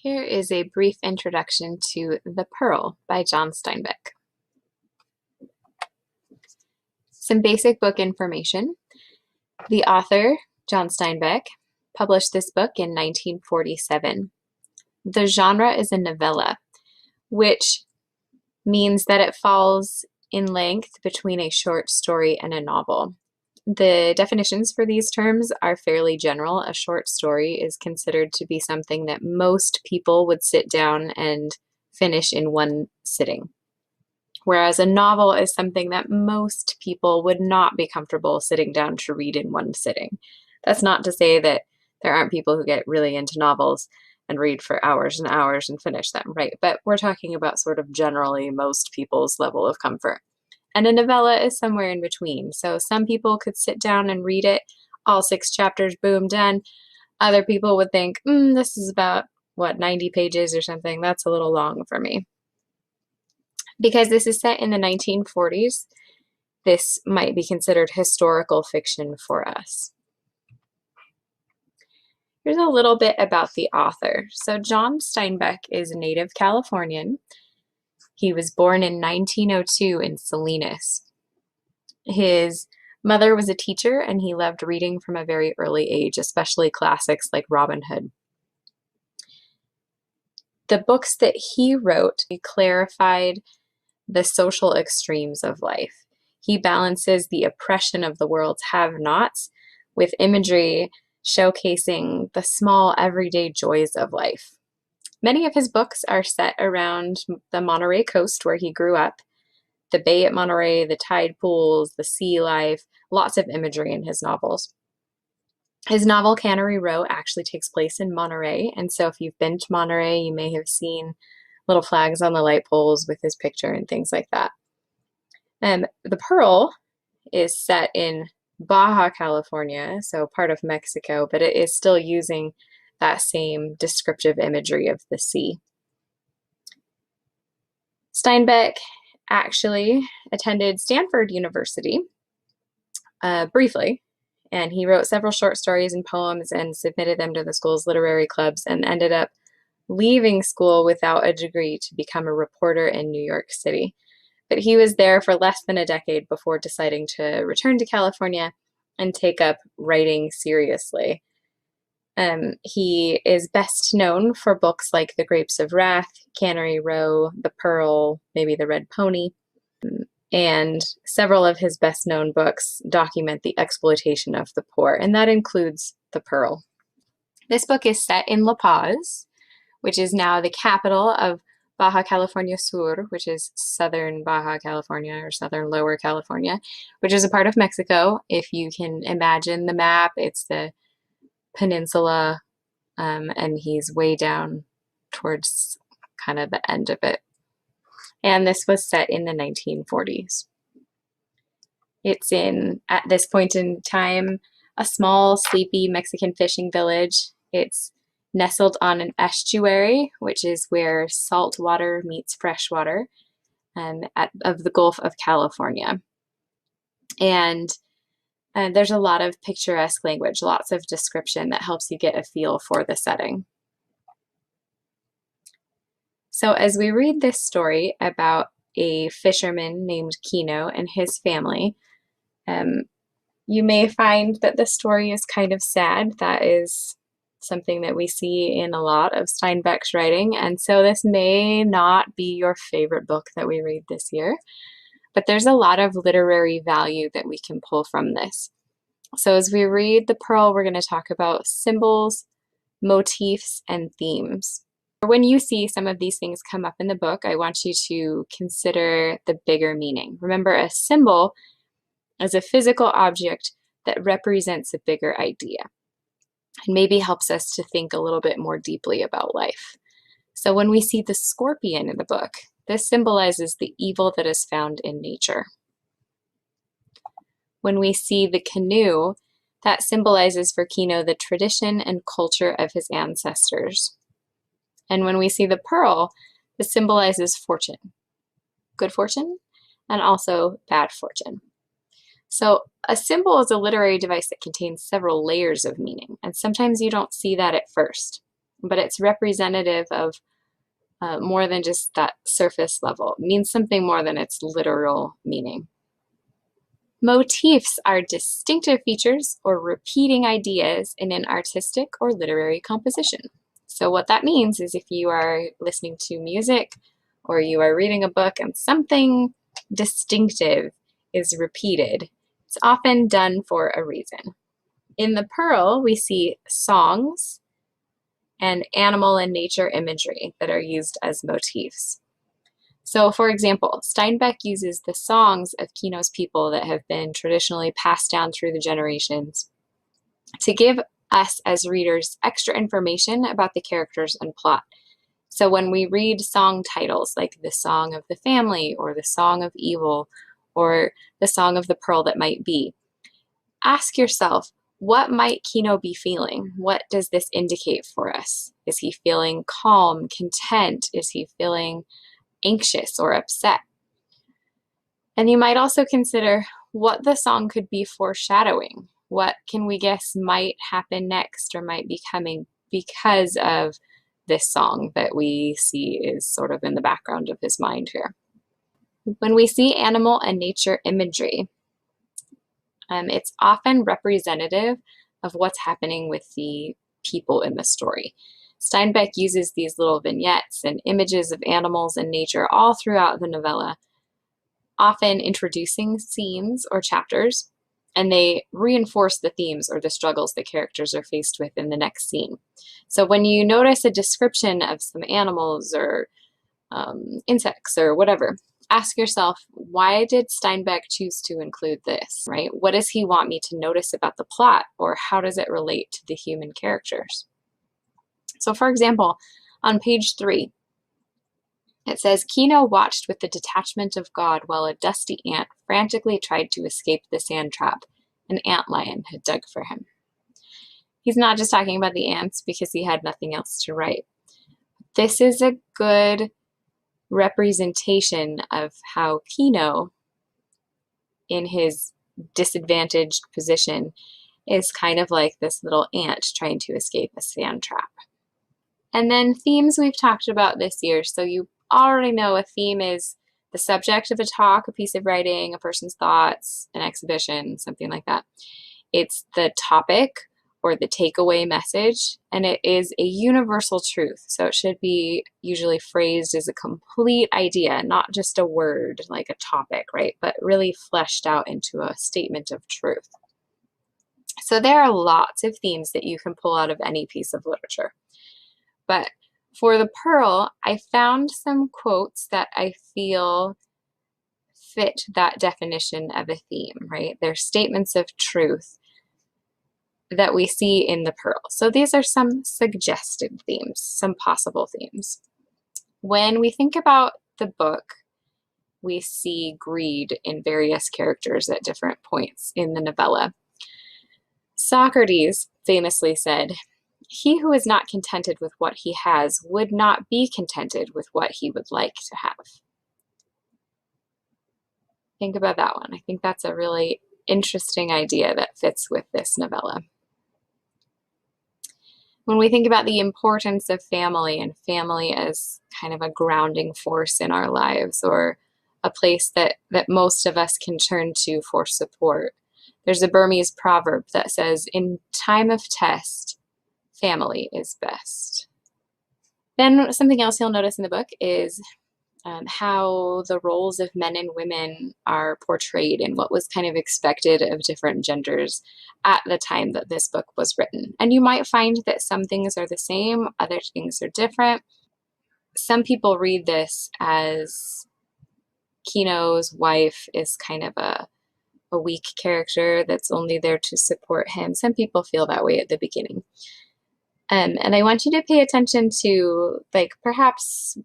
Here is a brief introduction to The Pearl by John Steinbeck. Some basic book information. The author, John Steinbeck, published this book in 1947. The genre is a novella, which means that it falls in length between a short story and a novel. The definitions for these terms are fairly general. A short story is considered to be something that most people would sit down and finish in one sitting, whereas a novel is something that most people would not be comfortable sitting down to read in one sitting. That's not to say that there aren't people who get really into novels and read for hours and hours and finish them, right? But we're talking about sort of generally most people's level of comfort. And a novella is somewhere in between. So some people could sit down and read it, all 6 chapters, boom, done. Other people would think, this is about, 90 pages or something. That's a little long for me. Because this is set in the 1940s, this might be considered historical fiction for us. Here's a little bit about the author. So John Steinbeck is a native Californian. He was born in 1902 in Salinas. His mother was a teacher, and he loved reading from a very early age, especially classics like Robin Hood. The books that he wrote clarified the social extremes of life. He balances the oppression of the world's have-nots with imagery showcasing the small everyday joys of life. Many of his books are set around the Monterey coast where he grew up, the bay at Monterey, the tide pools, the sea life, lots of imagery in his novels. His novel Cannery Row actually takes place in Monterey, and so if you've been to Monterey, you may have seen little flags on the light poles with his picture and things like that. The Pearl is set in Baja California, so part of Mexico, but it is still using that same descriptive imagery of the sea. Steinbeck actually attended Stanford University briefly, and he wrote several short stories and poems and submitted them to the school's literary clubs and ended up leaving school without a degree to become a reporter in New York City. But he was there for less than a decade before deciding to return to California and take up writing seriously. He is best known for books like The Grapes of Wrath, Cannery Row, The Pearl, maybe The Red Pony, and several of his best known books document the exploitation of the poor, and that includes The Pearl. This book is set in La Paz, which is now the capital of Baja California Sur, which is southern Baja California or southern Lower California, which is a part of Mexico. If you can imagine the map, it's the peninsula, and he's way down towards kind of the end of it. And this was set in the 1940s. It's in, at this point in time, a small, sleepy Mexican fishing village. It's nestled on an estuary, which is where salt water meets fresh water, of the Gulf of California. And there's a lot of picturesque language, lots of description that helps you get a feel for the setting. So as we read this story about a fisherman named Kino and his family, you may find that the story is kind of sad. That is something that we see in a lot of Steinbeck's writing, and so this may not be your favorite book that we read this year. But there's a lot of literary value that we can pull from this. So as we read The Pearl, we're going to talk about symbols, motifs, and themes. When you see some of these things come up in the book, I want you to consider the bigger meaning. Remember, a symbol is a physical object that represents a bigger idea and maybe helps us to think a little bit more deeply about life. So when we see the scorpion in the book, this symbolizes the evil that is found in nature. When we see the canoe, that symbolizes for Kino the tradition and culture of his ancestors. And when we see the pearl, this symbolizes fortune, good fortune, and also bad fortune. So a symbol is a literary device that contains several layers of meaning, and sometimes you don't see that at first. but it's representative of more than just that surface level. It means something more than its literal meaning. Motifs are distinctive features or repeating ideas in an artistic or literary composition. So what that means is if you are listening to music or you are reading a book and something distinctive is repeated, it's often done for a reason. In the Pearl, we see songs and animal and nature imagery that are used as motifs. So, for example, Steinbeck uses the songs of Kino's people that have been traditionally passed down through the generations to give us as readers extra information about the characters and plot. So when we read song titles like the Song of the Family or the Song of Evil or the Song of the Pearl that might be, ask yourself, what might Kino be feeling? What does this indicate for us? Is he feeling calm, content? Is he feeling anxious or upset? And you might also consider what the song could be foreshadowing. What can we guess might happen next or might be coming because of this song that we see is sort of in the background of his mind here. When we see animal and nature imagery, it's often representative of what's happening with the people in the story. Steinbeck uses these little vignettes and images of animals and nature all throughout the novella, often introducing scenes or chapters, and they reinforce the themes or the struggles the characters are faced with in the next scene. So when you notice a description of some animals or insects or whatever, ask yourself, why did Steinbeck choose to include this, right? What does he want me to notice about the plot, or how does it relate to the human characters? So for example, on page 3, it says, Kino watched with the detachment of God while a dusty ant frantically tried to escape the sand trap an antlion had dug for him. He's not just talking about the ants because he had nothing else to write. This is a good representation of how Kino, in his disadvantaged position, is kind of like this little ant trying to escape a sand trap. And then themes we've talked about this year. So you already know a theme is the subject of a talk, a piece of writing, a person's thoughts, an exhibition, something like that. It's the topic or the takeaway message, and it is a universal truth. So it should be usually phrased as a complete idea, not just a word like a topic, right? But really fleshed out into a statement of truth. So there are lots of themes that you can pull out of any piece of literature. But for the Pearl, I found some quotes that I feel fit that definition of a theme, right? They're statements of truth that we see in the Pearl. So these are some suggested themes, some possible themes. When we think about the book, we see greed in various characters at different points in the novella. Socrates famously said, "He who is not contented with what he has would not be contented with what he would like to have." Think about that one. I think that's a really interesting idea that fits with this novella. When we think about the importance of family and family as kind of a grounding force in our lives, or a place that most of us can turn to for support, there's a Burmese proverb that says, "In time of test, family is best." Then something else you'll notice in the book is how the roles of men and women are portrayed and what was kind of expected of different genders at the time that this book was written. And you might find that some things are the same, other things are different. Some people read this as Kino's wife is kind of a weak character that's only there to support him. Some people feel that way at the beginning. And I want you to pay attention to, like, perhaps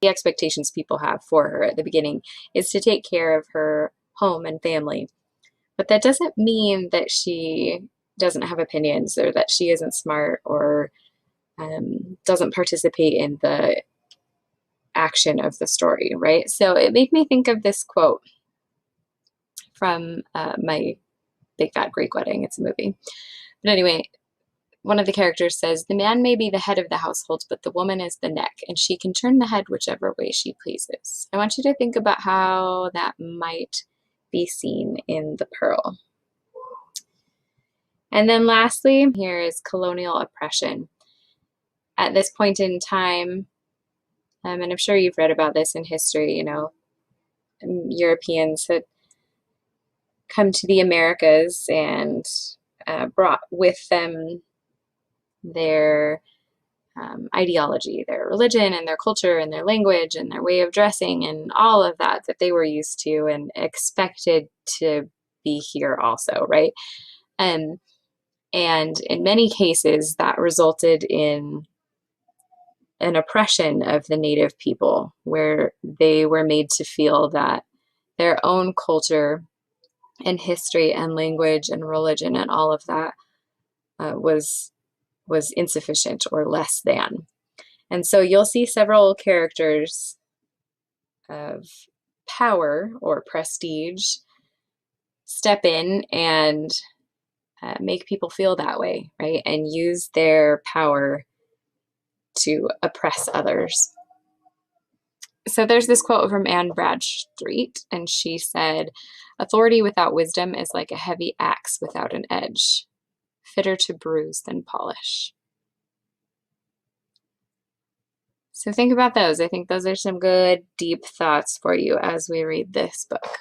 the expectations people have for her at the beginning is to take care of her home and family. But that doesn't mean that she doesn't have opinions or that she isn't smart or doesn't participate in the action of the story, right? So it made me think of this quote from My Big Fat Greek Wedding. It's a movie. But anyway, one of the characters says, "The man may be the head of the household, but the woman is the neck, and she can turn the head whichever way she pleases." I want you to think about how that might be seen in the Pearl. And then lastly, here is colonial oppression. At this point in time, and I'm sure you've read about this in history, Europeans had come to the Americas and brought with them their ideology, their religion, and their culture, and their language, and their way of dressing, and all of that they were used to and expected to be here also, right? And in many cases, that resulted in an oppression of the native people, where they were made to feel that their own culture and history and language and religion and all of that was insufficient or less than. And so you'll see several characters of power or prestige step in and make people feel that way, right? And use their power to oppress others. So there's this quote from Anne Bradstreet, and she said, "Authority without wisdom is like a heavy axe without an edge, fitter to bruise than polish." So think about those. I think those are some good, deep thoughts for you as we read this book.